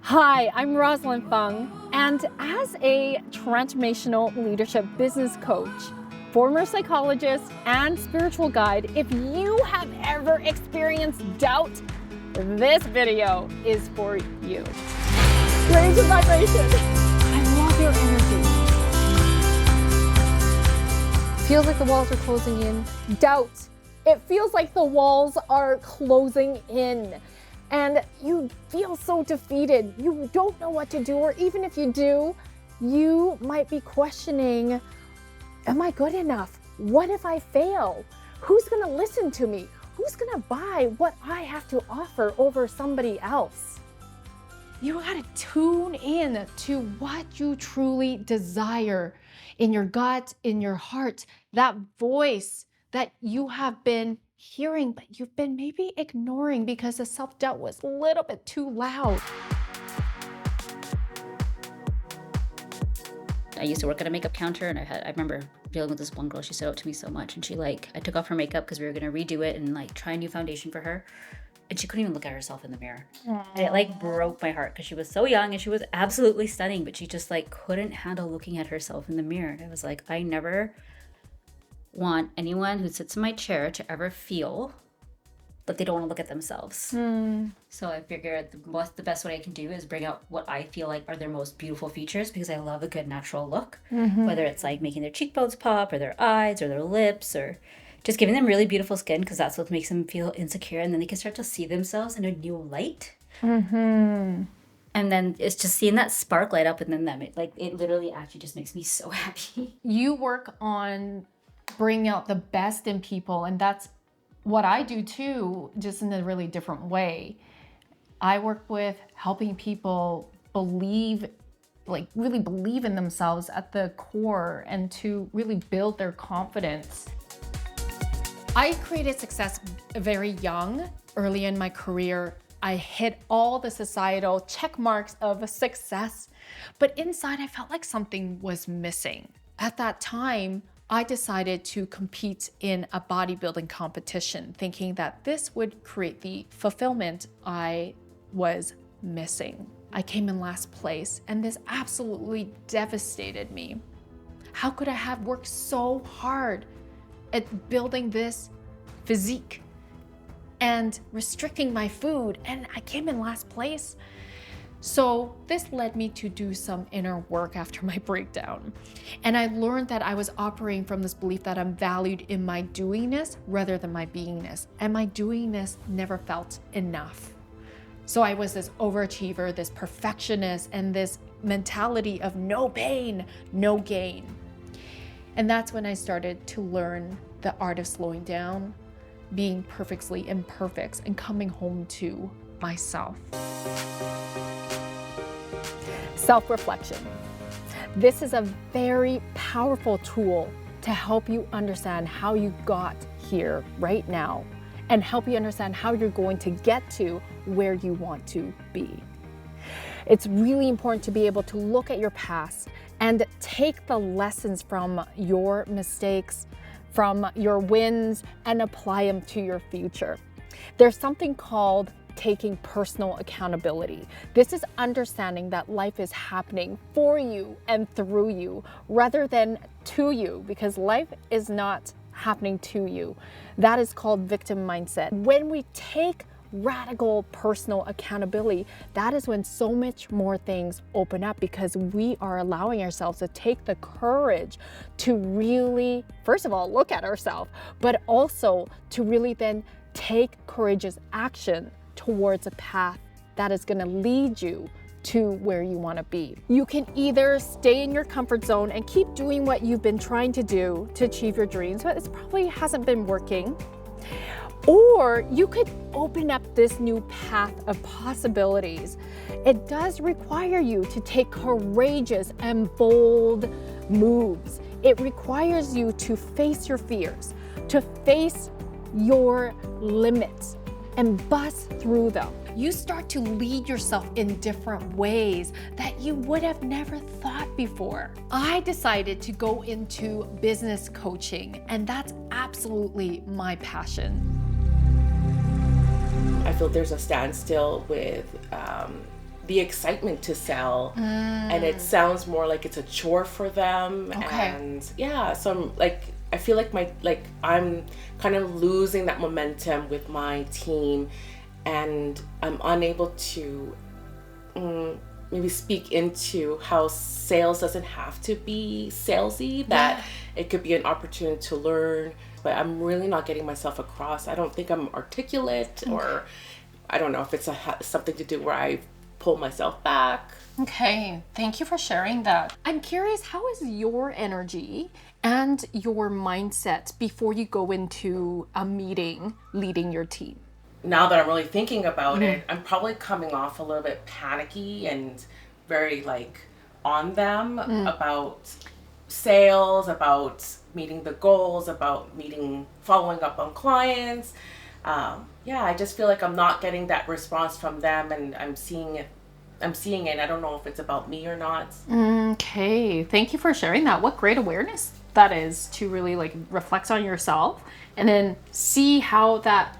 Hi, I'm Rosalind Fung, and as a transformational leadership business coach, former psychologist, and spiritual guide, if you have ever experienced doubt, this video is for you. Raise your vibration. I love your energy. Feels like the walls are closing in. Doubt. It feels like the walls are closing in. And you feel so defeated. You don't know what to do, or even if you do, you might be questioning, am I good enough? What if I fail? Who's gonna listen to me? Who's gonna buy what I have to offer over somebody else? You gotta tune in to what you truly desire in your gut, in your heart, that voice that you have been hearing, but you've been maybe ignoring because the self-doubt was a little bit too loud. I used to work at a makeup counter, and I remember dealing with this one girl. She stood out to me so much, and I took off her makeup because we were gonna redo it and try a new foundation for her, and she couldn't even look at herself in the mirror. And it broke my heart because she was so young and she was absolutely stunning, but she just couldn't handle looking at herself in the mirror. And I was like, I never want anyone who sits in my chair to ever feel that they don't want to look at themselves. So I figured the best way I can do is bring out what I feel like are their most beautiful features, because I love a good natural look, whether it's making their cheekbones pop or their eyes or their lips, or just giving them really beautiful skin, because that's what makes them feel insecure, and then they can start to see themselves in a new light. And then it's just seeing that spark light up within them. It literally actually just makes me so happy. You work on bringing out the best in people, and that's what I do too, just in a really different way. I work with helping people believe, really believe in themselves at the core, and to really build their confidence. I created success very young. Early in my career, I hit all the societal check marks of success, but inside I felt like something was missing. At that time, I decided to compete in a bodybuilding competition, thinking that this would create the fulfillment I was missing. I came in last place, and this absolutely devastated me. How could I have worked so hard at building this physique and restricting my food, and I came in last place? So this led me to do some inner work after my breakdown. And I learned that I was operating from this belief that I'm valued in my doingness rather than my beingness. And my doingness never felt enough. So I was this overachiever, this perfectionist, and this mentality of no pain, no gain. And that's when I started to learn the art of slowing down, being perfectly imperfect, and coming home to myself. Self-reflection. This is a very powerful tool to help you understand how you got here right now, and help you understand how you're going to get to where you want to be. It's really important to be able to look at your past and take the lessons from your mistakes, from your wins, and apply them to your future. There's something called taking personal accountability. This is understanding that life is happening for you and through you rather than to you, because life is not happening to you. That is called victim mindset. When we take radical personal accountability, that is when so much more things open up, because we are allowing ourselves to take the courage to really, first of all, look at ourselves, but also to really then take courageous action towards a path that is going to lead you to where you want to be. You can either stay in your comfort zone and keep doing what you've been trying to do to achieve your dreams, but it probably hasn't been working. Or you could open up this new path of possibilities. It does require you to take courageous and bold moves. It requires you to face your fears, to face your limits, and bust through them. You start to lead yourself in different ways that you would have never thought before. I decided to go into business coaching, and that's absolutely my passion. I feel there's a standstill with the excitement to sell, and it sounds more like it's a chore for them. Okay. And yeah, so I'm like, I feel like I'm kind of losing that momentum with my team, and I'm unable to maybe speak into how sales doesn't have to be salesy, that it could be an opportunity to learn. But I'm really not getting myself across. I don't think I'm articulate, or I don't know if it's something to do where I pull myself back. Okay, thank you for sharing that. I'm curious, how is your energy and your mindset before you go into a meeting leading your team? Now that I'm really thinking about it, I'm probably coming off a little bit panicky and very like on them about sales, about meeting the goals, about following up on clients. Yeah, I just feel like I'm not getting that response from them, and I'm seeing it. I don't know if it's about me or not. Okay, thank you for sharing that. What great awareness that is to really like reflect on yourself and then see how that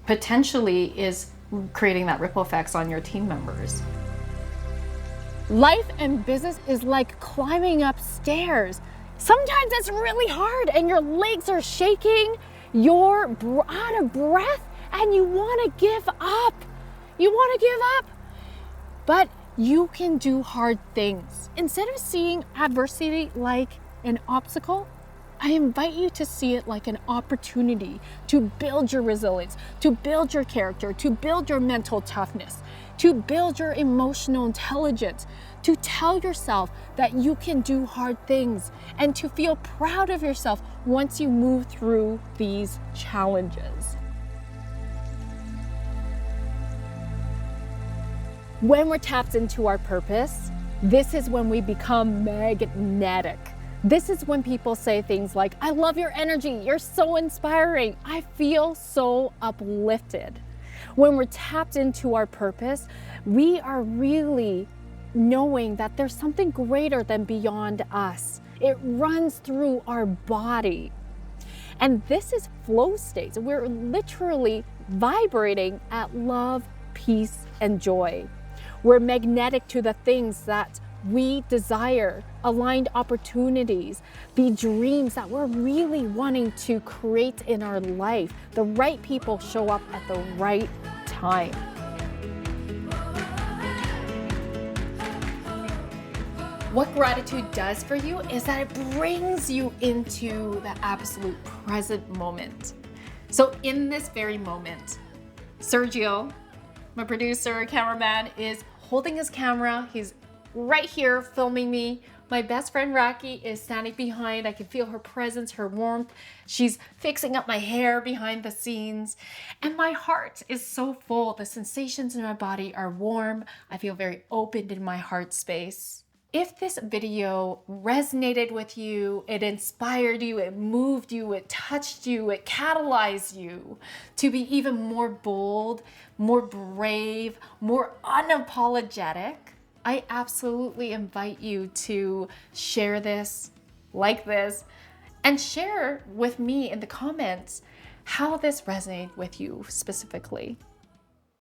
potentially is creating that ripple effects on your team members. Life and business is like climbing up stairs. Sometimes it's really hard and your legs are shaking, you're out of breath, and you want to give up. You want to give up. But you can do hard things. Instead of seeing adversity like an obstacle, I invite you to see it like an opportunity to build your resilience, to build your character, to build your mental toughness, to build your emotional intelligence, to tell yourself that you can do hard things, and to feel proud of yourself once you move through these challenges. When we're tapped into our purpose, this is when we become magnetic. This is when people say things like, I love your energy, you're so inspiring, I feel so uplifted. When we're tapped into our purpose, we are really knowing that there's something greater than beyond us. It runs through our body. And this is flow states. We're literally vibrating at love, peace, and joy. We're magnetic to the things that we desire, aligned opportunities, the dreams that we're really wanting to create in our life. The right people show up at the right time. What gratitude does for you is that it brings you into the absolute present moment. So in this very moment, Sergio, my producer, cameraman, is holding his camera. He's right here filming me. My best friend Rocky is standing behind. I can feel her presence, her warmth. She's fixing up my hair behind the scenes. And my heart is so full. The sensations in my body are warm. I feel very open in my heart space. If this video resonated with you, it inspired you, it moved you, it touched you, it catalyzed you to be even more bold, more brave, more unapologetic, I absolutely invite you to share this, like this, and share with me in the comments how this resonated with you specifically.